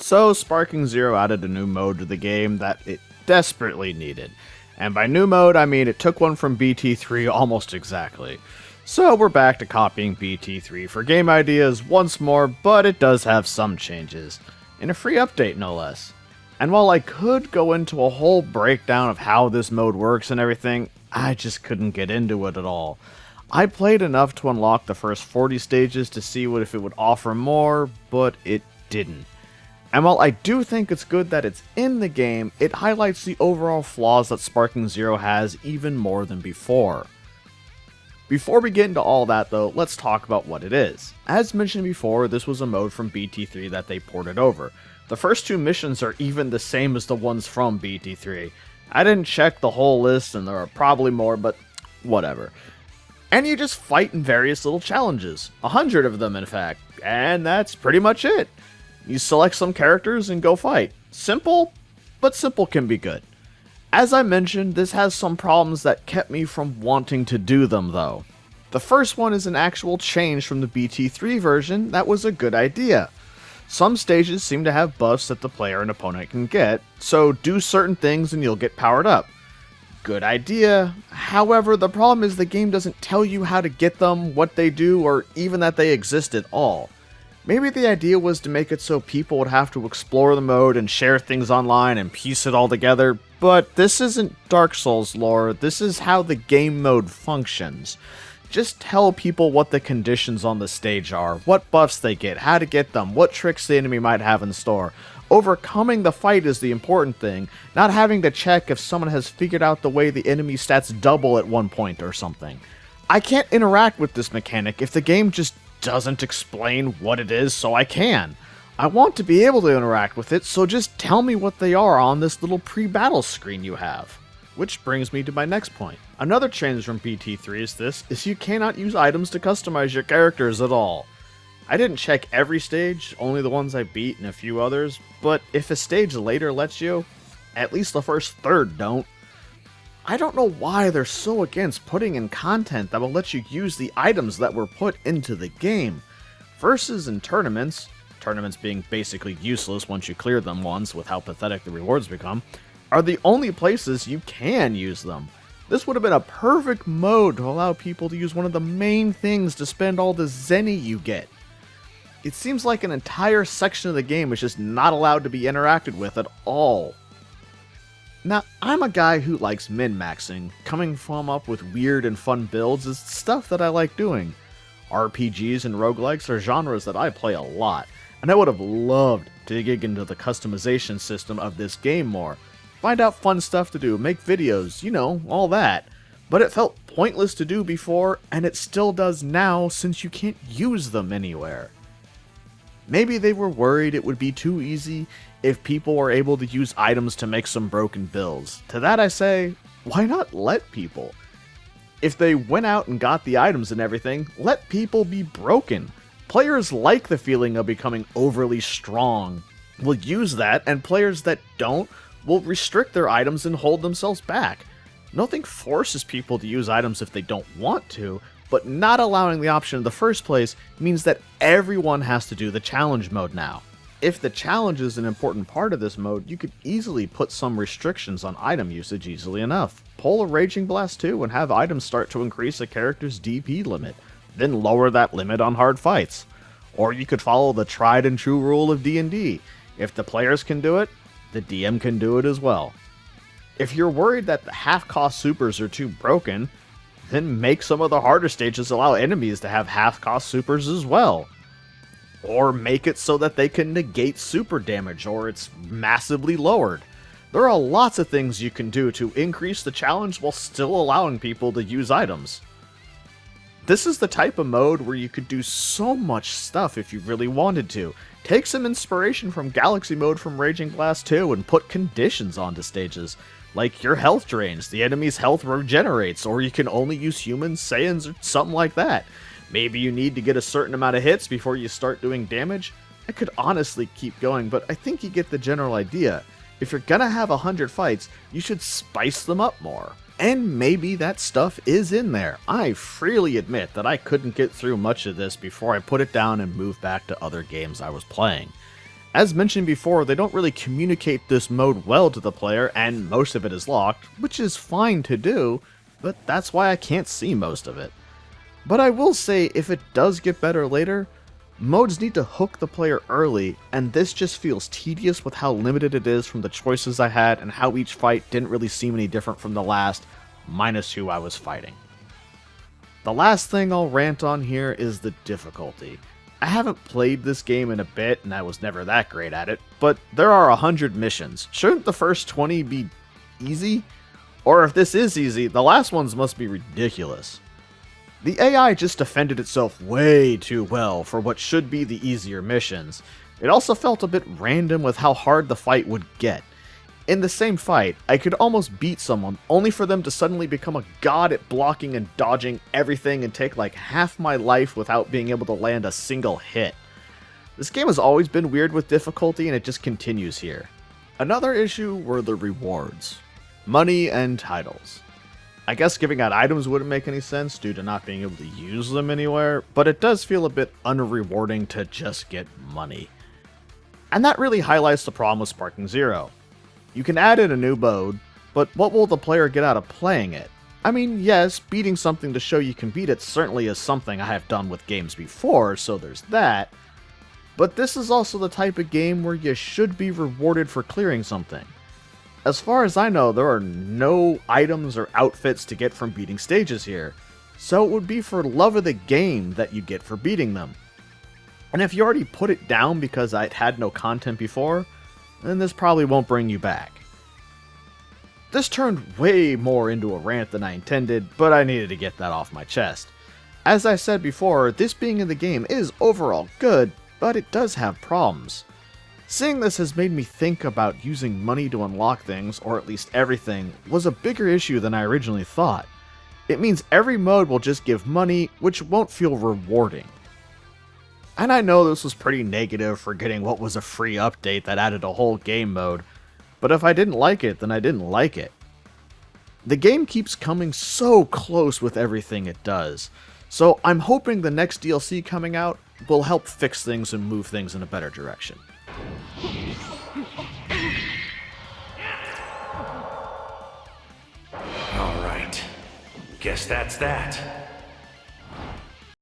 So Sparking Zero added a new mode to the game that it desperately needed. And by new mode, I mean it took one from BT3 almost exactly. So we're back to copying BT3 for game ideas once more, but it does have some changes. In a free update, no less. And while I could go into a whole breakdown of how this mode works and everything, I just couldn't get into it at all. I played enough to unlock the first 40 stages to see if it would offer more, but it didn't. And while I do think it's good that it's in the game, it highlights the overall flaws that Sparking Zero has even more than before. Before we get into all that though, let's talk about what it is. As mentioned before, this was a mode from BT3 that they ported over. The first two missions are even the same as the ones from BT3. I didn't check the whole list and there are probably more, but whatever. And you just fight in various little challenges. 100 of them in fact, and that's pretty much it. You select some characters and go fight. Simple, but simple can be good. As I mentioned, this has some problems that kept me from wanting to do them though. The first one is an actual change from the BT3 version that was a good idea. Some stages seem to have buffs that the player and opponent can get, so do certain things and you'll get powered up. Good idea. However, the problem is the game doesn't tell you how to get them, what they do, or even that they exist at all. Maybe the idea was to make it so people would have to explore the mode and share things online and piece it all together, but this isn't Dark Souls lore, this is how the game mode functions. Just tell people what the conditions on the stage are, what buffs they get, how to get them, what tricks the enemy might have in store. Overcoming the fight is the important thing, not having to check if someone has figured out the way the enemy stats double at one point or something. I can't interact with this mechanic if the game just doesn't explain what it is so I can. I want to be able to interact with it, so just tell me what they are on this little pre-battle screen you have. Which brings me to my next point. Another change from BT3 is you cannot use items to customize your characters at all. I didn't check every stage, only the ones I beat and a few others, but if a stage later lets you, at least the first third don't. I don't know why they're so against putting in content that will let you use the items that were put into the game. Versus in tournaments being basically useless once you clear them once with how pathetic the rewards become, are the only places you can use them. This would have been a perfect mode to allow people to use one of the main things to spend all the zenny you get. It seems like an entire section of the game is just not allowed to be interacted with at all. Now, I'm a guy who likes min-maxing. Coming from up with weird and fun builds is stuff that I like doing. RPGs and roguelikes are genres that I play a lot, and I would have loved to dig into the customization system of this game more. Find out fun stuff to do, make videos, you know, all that. But it felt pointless to do before, and it still does now since you can't use them anywhere. Maybe they were worried it would be too easy if people were able to use items to make some broken builds. To that I say, why not let people? If they went out and got the items and everything, let people be broken. Players like the feeling of becoming overly strong. Will use that, and players that don't will restrict their items and hold themselves back. Nothing forces people to use items if they don't want to, but not allowing the option in the first place means that everyone has to do the challenge mode now. If the challenge is an important part of this mode, you could easily put some restrictions on item usage easily enough. Pull a Raging Blast 2 and have items start to increase a character's DP limit, then lower that limit on hard fights. Or you could follow the tried and true rule of D&D. If the players can do it, the DM can do it as well. If you're worried that the half-cost supers are too broken, then make some of the harder stages allow enemies to have half-cost supers as well. Or make it so that they can negate super damage, or it's massively lowered. There are lots of things you can do to increase the challenge while still allowing people to use items. This is the type of mode where you could do so much stuff if you really wanted to. Take some inspiration from Galaxy Mode from Raging Blast 2 and put conditions onto stages. Like your health drains, the enemy's health regenerates, or you can only use humans, Saiyans, or something like that. Maybe you need to get a certain amount of hits before you start doing damage. I could honestly keep going, but I think you get the general idea. If you're gonna have 100 fights, you should spice them up more. And maybe that stuff is in there. I freely admit that I couldn't get through much of this before I put it down and moved back to other games I was playing. As mentioned before, they don't really communicate this mode well to the player, and most of it is locked, which is fine to do, but that's why I can't see most of it. But I will say, if it does get better later, modes need to hook the player early, and this just feels tedious with how limited it is from the choices I had and how each fight didn't really seem any different from the last, minus who I was fighting. The last thing I'll rant on here is the difficulty. I haven't played this game in a bit, and I was never that great at it, but there are 100 missions. Shouldn't the first 20 be easy? Or if this is easy, the last ones must be ridiculous. The AI just defended itself way too well for what should be the easier missions. It also felt a bit random with how hard the fight would get. In the same fight, I could almost beat someone, only for them to suddenly become a god at blocking and dodging everything and take like half my life without being able to land a single hit. This game has always been weird with difficulty, and it just continues here. Another issue were the rewards. Money and titles. I guess giving out items wouldn't make any sense due to not being able to use them anywhere, but it does feel a bit unrewarding to just get money. And that really highlights the problem with Sparking Zero. You can add in a new mode, but what will the player get out of playing it? I mean, yes, beating something to show you can beat it certainly is something I have done with games before, so there's that. But this is also the type of game where you should be rewarded for clearing something. As far as I know, there are no items or outfits to get from beating stages here, so it would be for love of the game that you get for beating them. And if you already put it down because I'd had no content before, then this probably won't bring you back. This turned way more into a rant than I intended, but I needed to get that off my chest. As I said before, this being in the game is overall good, but it does have problems. Seeing this has made me think about using money to unlock things, or at least everything, was a bigger issue than I originally thought. It means every mode will just give money, which won't feel rewarding. And I know this was pretty negative for getting what was a free update that added a whole game mode, but if I didn't like it, then I didn't like it. The game keeps coming so close with everything it does, so I'm hoping the next DLC coming out will help fix things and move things in a better direction. All right. Guess that's that.